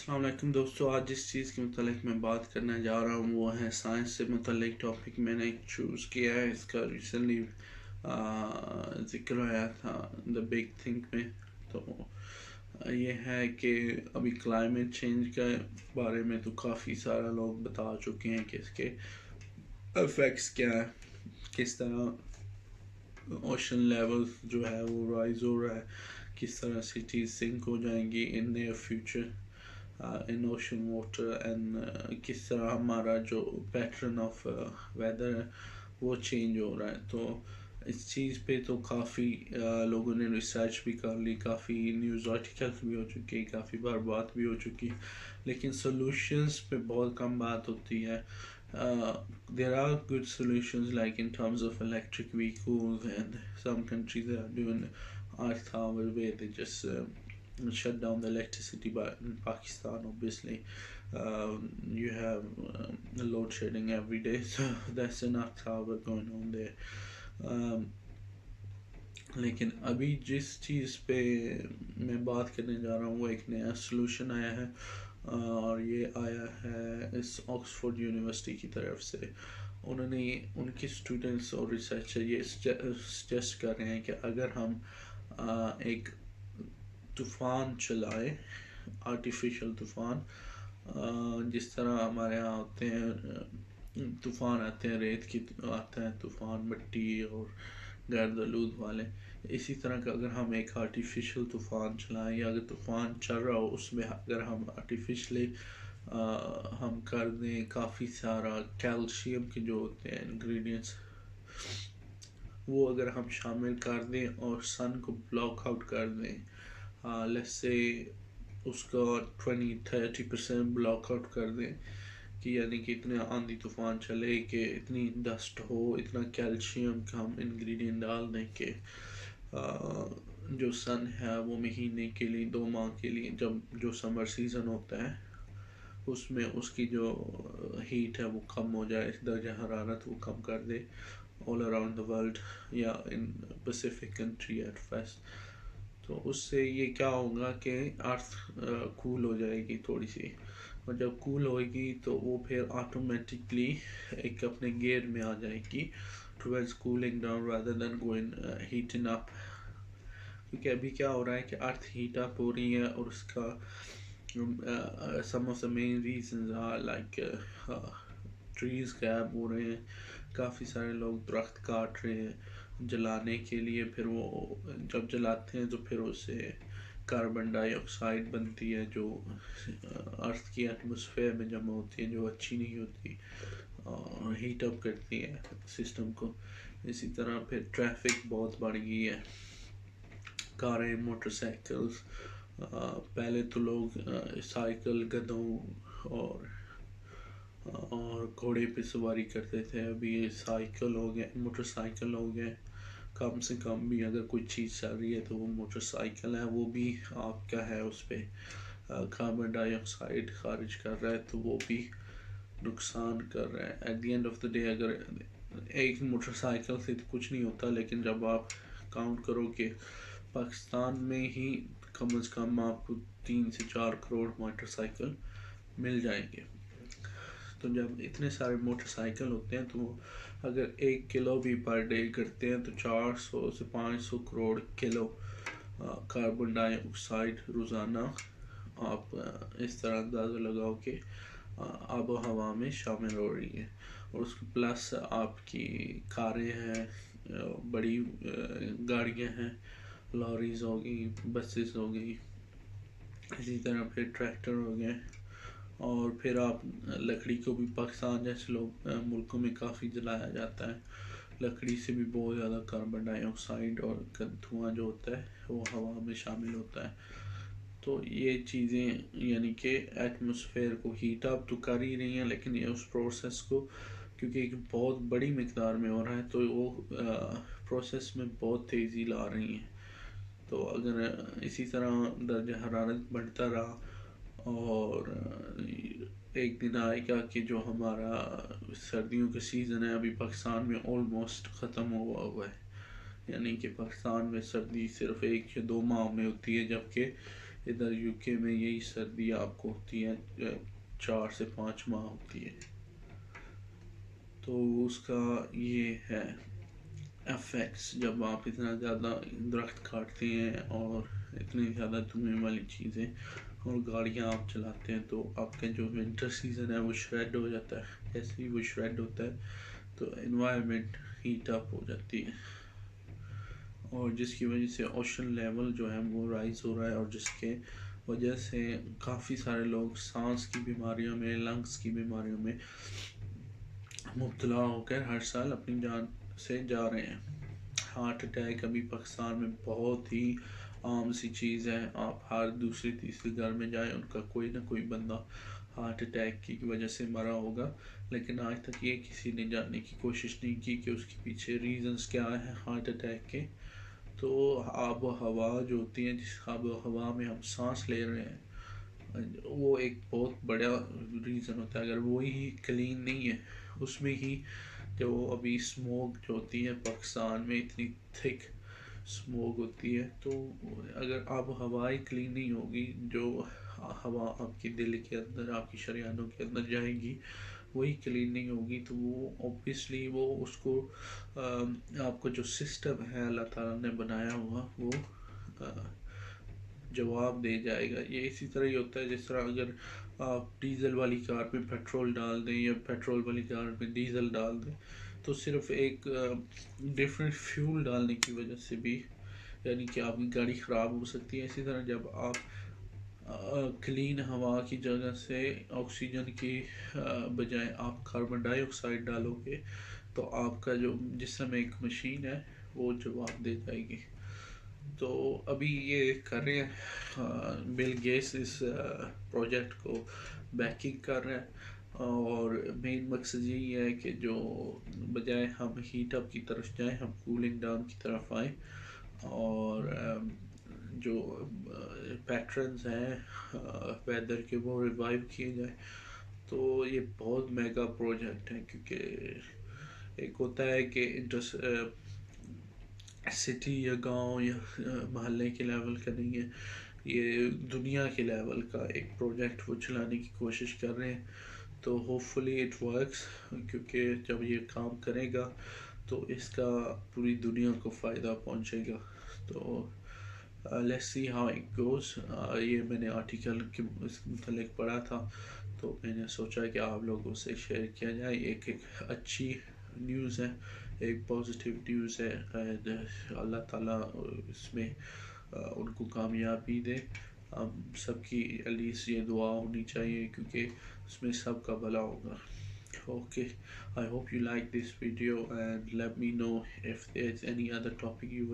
السلام علیکم دوستو، آج جس چیز کے متعلق میں بات کرنے جا رہا ہوں وہ ہے سائنس سے متعلق ٹاپک میں نے چوز کیا ہے. اس کا ریسنٹلی ذکر آیا تھا دا بگ تھنک میں. تو یہ ہے کہ ابھی کلائمیٹ چینج کے بارے میں تو کافی سارا لوگ بتا چکے ہیں کہ اس کے افیکٹس کیا ہے، کس طرح اوشن لیول جو ہے وہ رائز ہو رہا ہے، کس طرح سٹیز سنک ہو جائیں گی in near future in ocean water, and کس طرح ہمارا جو پیٹرن آف ویدر ہے وہ چینج ہو رہا ہے. تو اس چیز پہ تو کافی لوگوں نے ریسرچ بھی کر لی، کافی نیوز آرٹیکلس بھی ہو چکی، کافی بار بات بھی ہو چکی، لیکن سولوشنز پہ بہت کم بات ہوتی ہے. There are good solutions like in terms of electric vehicles, and some countries are doing earth hour where they just shut down the electricity. But in Pakistan obviously you have load shedding every day, so that's an earth hour going on there. لیکن ابھی جس چیز پہ میں بات کرنے جا رہا ہوں وہ ایک نیا سلوشن آیا ہے، اور یہ آیا ہے اس آکسفورڈ یونیورسٹی کی طرف سے. انہوں نے ان کے اسٹوڈنٹس اور ریسرچر یہ سجیسٹ کر رہے ہیں کہ اگر ہم ایک طوفان چلائے، آرٹیفیشل طوفان، جس طرح ہمارے یہاں ہوتے ہیں طوفان آتے ہیں، ریت کی آتا ہے طوفان، مٹی اور گرد آلود والے، اسی طرح کا اگر ہم ایک آرٹیفیشل طوفان چلائیں، یا اگر طوفان چل رہا ہو اس میں اگر ہم آرٹیفیشلی ہم کر دیں کافی سارا کیلشیم کے جو ہوتے ہیں انگریڈینٹس، وہ اگر ہم شامل کر دیں اور سن کو بلاک آؤٹ کر دیں، لیٹس سے اس کا 20-30% بلاک آؤٹ کر دیں، کہ یعنی کہ اتنا آندھی طوفان چلے کہ اتنی ڈسٹ ہو، اتنا کیلشیم کا ہم انگریڈینٹ ڈال دیں کہ جو سن ہے وہ مہینے کے لیے 2 ماہ کے لیے، جب جو سمر سیزن ہوتا ہے اس میں اس کی جو ہیٹ ہے وہ کم ہو جائے، درجہ حرارت وہ کم کر دے all around the world یا in Pacific country at first. تو اس سے یہ کیا ہوگا کہ ارتھ کول ہو جائے گی تھوڑی سی، اور جب کول ہوئے گی تو وہ پھر آٹومیٹکلی ایک اپنے گیئر میں آ جائے گی towards cooling down rather than going heating up. کیونکہ ابھی کیا ہو رہا ہے کہ ارتھ ہیٹ اپ ہو رہی ہے، اور اس کا some of the main reasons are like trees غائب ہو رہے ہیں، کافی سارے لوگ درخت کاٹ رہے ہیں جلانے کے لیے، پھر وہ جب جلاتے ہیں تو پھر اس سے کاربن ڈائی آکسائڈ بنتی ہے جو ارتھ کی ایٹماسفیئر میں جمع ہوتی ہے، جو اچھی نہیں ہوتی اور ہیٹ اپ کرتی ہے سسٹم کو. اسی طرح پھر ٹریفک بہت بڑھ گئی ہے، کاریں، موٹر سائیکلز. پہلے تو لوگ سائیکل، گدھوں اور گھوڑے پہ سواری کرتے تھے، ابھی یہ سائیکل ہو گئے، موٹر سائیکل ہو گئے. کم سے کم بھی اگر کوئی چیز چل رہی ہے تو وہ موٹر سائیکل ہے، وہ بھی آپ کا ہے اس پہ کاربن ڈائی آکسائڈ خارج کر رہا ہے، تو وہ بھی نقصان کر رہا ہے. At the end of the day اگر ایک موٹر سائیکل سے تو کچھ نہیں ہوتا، لیکن جب آپ کاؤنٹ کرو کہ پاکستان میں ہی کم از کم آپ کو 3 سے 4 کروڑ موٹر سائیکل مل جائیں گے، تو جب اتنے سارے موٹر سائیکل ہوتے ہیں تو اگر 1 کلو بھی پر ڈے کرتے ہیں تو 400 سے 500 کروڑ کلو کاربن ڈائی آکسائڈ روزانہ آپ اس طرح اندازہ لگاؤ کہ آب و ہوا میں شامل ہو رہی ہے. اور اس کے پلس آپ کی کاریں ہیں، بڑی گاڑیاں ہیں، لاریز ہو گئی، بسز ہو گئی، اسی طرح پھر ٹریکٹر ہو گئے، اور پھر آپ لکڑی کو بھی پاکستان جیسے ملکوں میں کافی جلایا جاتا ہے، لکڑی سے بھی بہت زیادہ کاربن ڈائی آکسائڈ اور دھواں جو ہوتا ہے وہ ہوا میں شامل ہوتا ہے. تو یہ چیزیں یعنی کہ ایٹماسفیئر کو ہیٹ اپ تو کر ہی رہی ہیں، لیکن یہ اس پروسیس کو کیونکہ ایک بہت بڑی مقدار میں ہو رہا ہے تو وہ پروسیس میں بہت تیزی لا رہی ہیں. تو اگر اسی طرح درجہ حرارت بڑھتا رہا اور ایک دن آئے گا کہ جو ہمارا سردیوں کا سیزن ہے ابھی پاکستان میں آلموسٹ ختم ہوا ہے، یعنی کہ پاکستان میں سردی صرف 1 یا 2 ماہ میں ہوتی ہے، جبکہ ادھر یو کے میں یہی سردی آپ کو ہوتی ہے 4 سے 5 ماہ ہوتی ہے. تو اس کا یہ ہے افیکٹس جب آپ اتنا زیادہ درخت کاٹتے ہیں اور اتنی زیادہ دھوئیں والی چیزیں اور گاڑیاں آپ چلاتے ہیں تو آپ کا جو ونٹر سیزن ہے وہ شریڈ ہو جاتا ہے. جیسے ہی وہ شریڈ ہوتا ہے تو انوائرمنٹ ہیٹ اپ ہو جاتی ہے اور جس کی وجہ سے اوشن لیول جو ہے وہ رائز ہو رہا ہے اور جس کے وجہ سے کافی سارے لوگ سانس کی بیماریوں میں لنگس کی بیماریوں میں مبتلا ہو کر ہر سال اپنی جان سے جا رہے ہیں. ہارٹ اٹیک ابھی پاکستان میں بہت ہی عام سی چیز ہے. آپ ہر دوسری تیسری گھر میں جائیں ان کا کوئی نہ کوئی بندہ ہارٹ اٹیک کی وجہ سے مرا ہوگا, لیکن آج تک یہ کسی نے جاننے کی کوشش نہیں کی کہ اس کے پیچھے ریزنز کیا ہیں ہارٹ اٹیک کے. تو آب و ہوا جو ہوتی ہے, جس آب و ہوا میں ہم سانس لے رہے ہیں, وہ ایک بہت بڑا ریزن ہوتا ہے. اگر وہی کلین نہیں ہے, اس میں ہی جو ابھی اسموک جو ہوتی ہے پاکستان میں اتنی تھک اسموک ہوتی ہے, تو اگر آب و ہوا ہی کلین نہیں ہوگی, جو ہوا آپ کے دل کے اندر آپ کی شریانوں کے اندر جائے گی وہی کلین نہیں ہوگی, تو وہ اوبویسلی وہ اس کو آپ کو جو سسٹم ہے اللہ تعالیٰ نے بنایا ہوا وہ جواب دے جائے گا. یہ اسی طرح ہی ہوتا ہے جس طرح اگر آپ ڈیزل والی کار میں پیٹرول ڈال دیں یا پیٹرول والی کار میں ڈیزل ڈال دیں, تو صرف ایک ڈفرینٹ فیول ڈالنے کی وجہ سے بھی یعنی کہ آپ کی گاڑی خراب ہو سکتی ہے. اسی طرح جب آپ کلین ہوا کی جگہ سے آکسیجن کی بجائے آپ کاربن ڈائی آکسائڈ ڈالو گے تو آپ کا جو جسم ایک مشین ہے وہ جواب دے جائے گی. تو ابھی یہ کر رہے ہیں بل گیٹس اس پروجیکٹ کو بیکنگ کر رہے ہیں اور مین مقصد یہی ہے کہ جو بجائے ہم ہیٹ اپ کی طرف جائیں ہم کولنگ ڈاؤن کی طرف آئیں اور جو پیٹرنز ہیں ویدر کے وہ ریوائیو کیے جائیں. تو یہ بہت میگا پروجیکٹ ہے کیونکہ ایک ہوتا ہے کہ سٹی یا گاؤں یا محلے کے لیول کا نہیں ہے, یہ دنیا کے لیول کا ایک پروجیکٹ وہ چلانے کی کوشش کر رہے ہیں. تو ہوپ فلی اٹ ورکس, کیونکہ جب یہ کام کرے گا تو اس کا پوری دنیا کو فائدہ پہنچے گا. تو let's see how it goes. یہ میں نے آرٹیکل کے اس متعلق پڑھا تھا تو میں نے سوچا کہ آپ لوگوں سے شیئر کیا جائے. ایک اچھی نیوز ہے, ایک پازیٹیو نیوز ہے. اللہ تعالیٰ اس میں ان کو کامیابی دے. ہم سب کی ایٹ لیسٹ یہ دعا ہونی چاہیے کیونکہ اس میں سب کا بھلا ہوگا. Okay, I hope you like this video and let me know if there's any other topic you